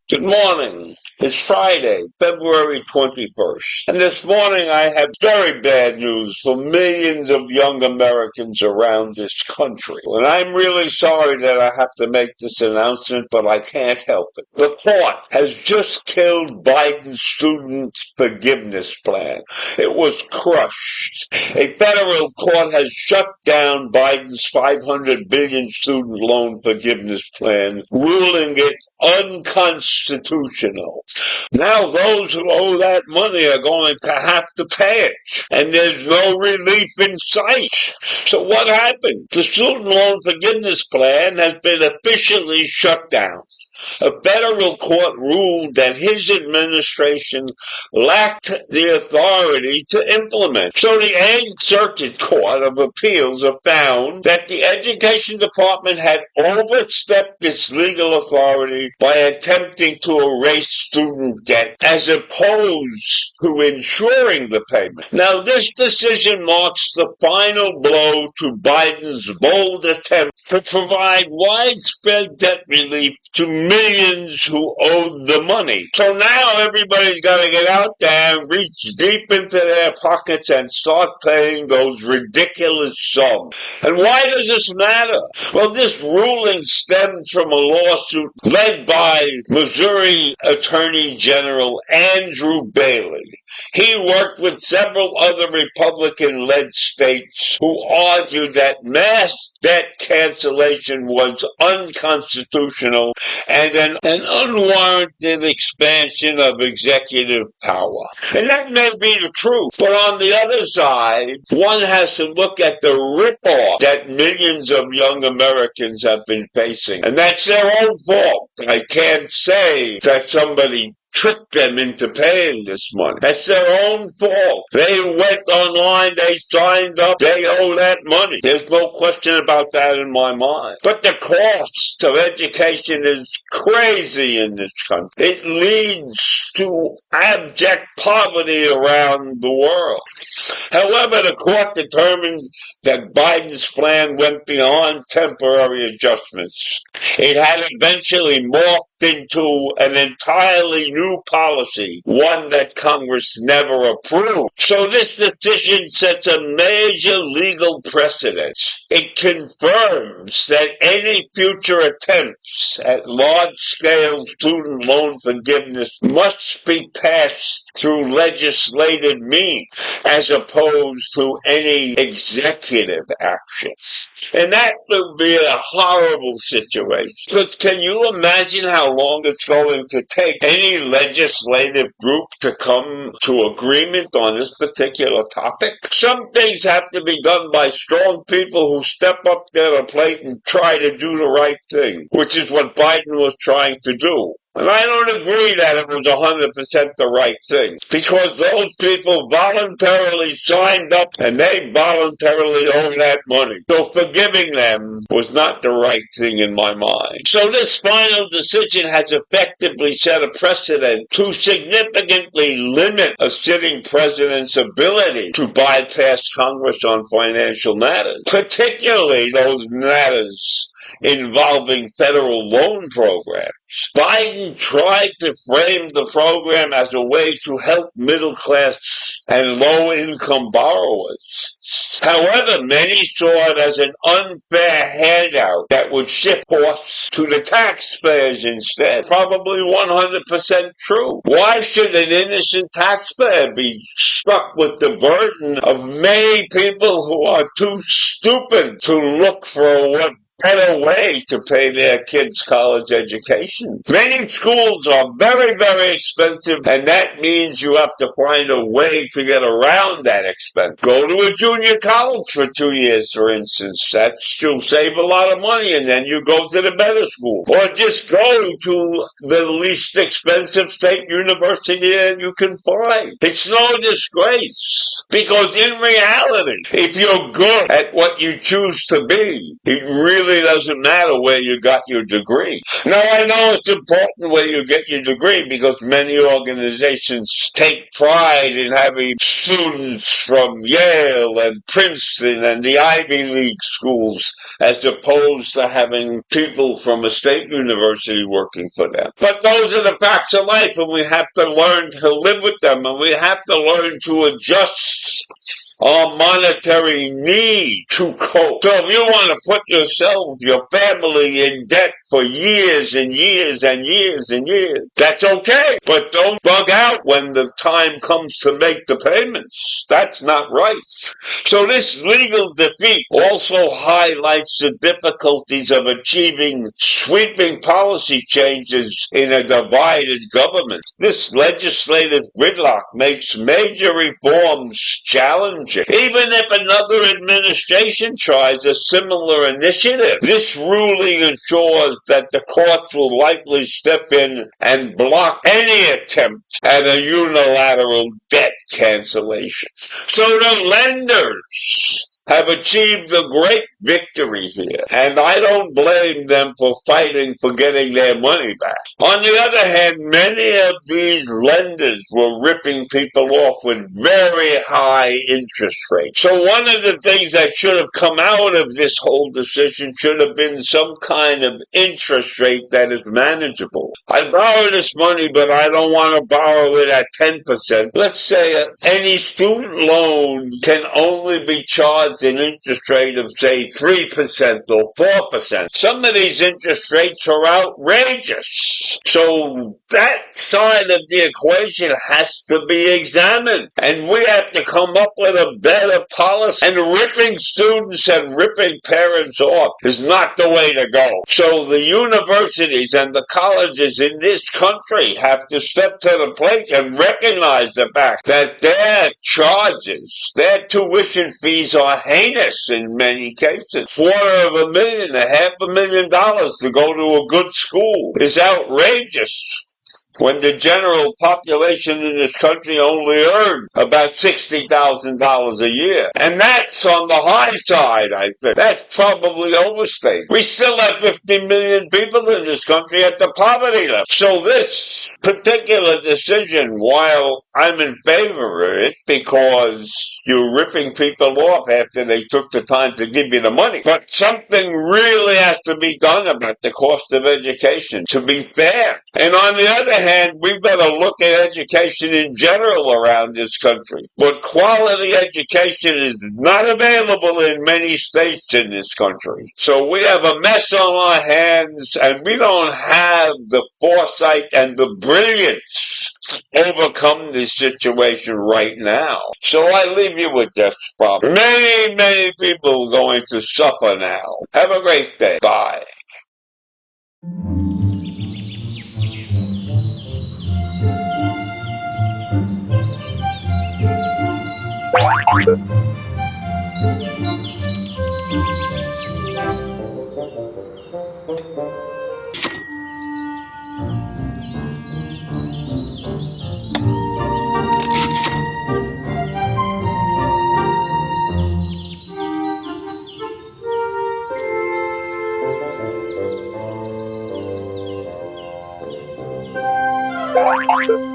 Good morning. It's Friday, February 21st. And this morning I have very bad news for millions of young Americans around this country. And I'm really sorry that I have to make this announcement, but I can't help it. The court has just killed Biden's student forgiveness plan. It was crushed. A federal court has shut down Biden's $500 billion student loan forgiveness plan, ruling it unconstitutional. Now those who owe that money are going to have to pay it, and there's no relief in sight. So what happened? The student loan forgiveness plan has been officially shut down. A federal court ruled that his administration lacked the authority to implement. So the Eighth Circuit Court of Appeals found that the Education Department had overstepped its legal authority by attempting to erase student debt as opposed to ensuring the payment. Now, this decision marks the final blow to Biden's bold attempt to provide widespread debt relief to millions who owed the money. So now everybody's got to get out there and reach deep into their pockets and start paying those ridiculous sums. And why does this matter? Well, this ruling stems from a lawsuit led by Missouri Attorney General Andrew Bailey. He worked with several other Republican-led states who argued that mass debt cancellation was unconstitutional and an unwarranted expansion of executive power. And that may be the truth, but on the other side, one has to look at the ripoff that millions of young Americans have been facing. And that's their own fault. I can't say that somebody tricked them into paying this money. That's their own fault. They went online, they signed up, they owe that money. There's no question about that in my mind. But the cost of education is crazy in this country. It leads to abject poverty around the world. However, the court determined that Biden's plan went beyond temporary adjustments. It had eventually morphed into an entirely new policy, one that Congress never approved. So this decision sets a major legal precedent. It confirms that any future attempts at large-scale student loan forgiveness must be passed through legislative means, as opposed to any executive action. And that would be a horrible situation. But can you imagine how long it's going to take any legislative group to come to agreement on this particular topic? Some things have to be done by strong people who step up to the plate and try to do the right thing, which is what Biden was trying to do. And I don't agree that it was 100% the right thing, because those people voluntarily signed up and they voluntarily owe that money. So forgiving them was not the right thing in my mind. So this final decision has effectively set a precedent to significantly limit a sitting president's ability to bypass Congress on financial matters, particularly those matters involving federal loan programs. Biden tried to frame the program as a way to help middle class and low income borrowers. However, many saw it as an unfair handout that would shift costs to the taxpayers instead. Probably 100% true. Why should an innocent taxpayer be stuck with the burden of many people who are too stupid to look for what better way to pay their kids' college education? Many schools are very, very expensive, and that means you have to find a way to get around that expense. Go to a junior college for 2 years, for instance. You'll save a lot of money, and then you go to the better school. Or just go to the least expensive state university that you can find. It's no disgrace, because in reality, if you're good at what you choose to be, it really doesn't matter where you got your degree. Now, I know it's important where you get your degree because many organizations take pride in having students from Yale and Princeton and the Ivy League schools as opposed to having people from a state university working for them. But those are the facts of life, and we have to learn to live with them, and we have to learn to adjust our monetary need to cope. So if you want to put yourself, your family in debt for years and years and years and years, that's okay. But don't bug out when the time comes to make the payments. That's not right. So this legal defeat also highlights the difficulties of achieving sweeping policy changes in a divided government. This legislative gridlock makes major reforms challenging. Even if another administration tries a similar initiative, this ruling ensures that the courts will likely step in and block any attempt at a unilateral debt cancellation. So the lenders have achieved a great victory here, and I don't blame them for fighting for getting their money back. On the other hand, many of these lenders were ripping people off with very high interest rates. So one of the things that should have come out of this whole decision should have been some kind of interest rate that is manageable. I borrow this money, but I don't want to borrow it at 10%. Let's say any student loan can only be charged an interest rate of, say, 3% or 4%. Some of these interest rates are outrageous. So that side of the equation has to be examined. And we have to come up with a better policy. And ripping students and ripping parents off is not the way to go. So the universities and the colleges in this country have to step to the plate and recognize the fact that their charges, their tuition fees are heinous in many cases. $250,000, $500,000 to go to a good school is outrageous, when the general population in this country only earns about $60,000 a year. And that's on the high side, I think. That's probably overstated. We still have 50 million people in this country at the poverty level. So this particular decision, while I'm in favor of it because you're ripping people off after they took the time to give you the money, but something really has to be done about the cost of education to be fair. And on the other hand, we've got to look at education in general around this country. But quality education is not available in many states in this country. So we have a mess on our hands, and we don't have the foresight and the brilliance to overcome this situation right now. So I leave you with this problem. Many, many people are going to suffer now. Have a great day. Bye. Thank you.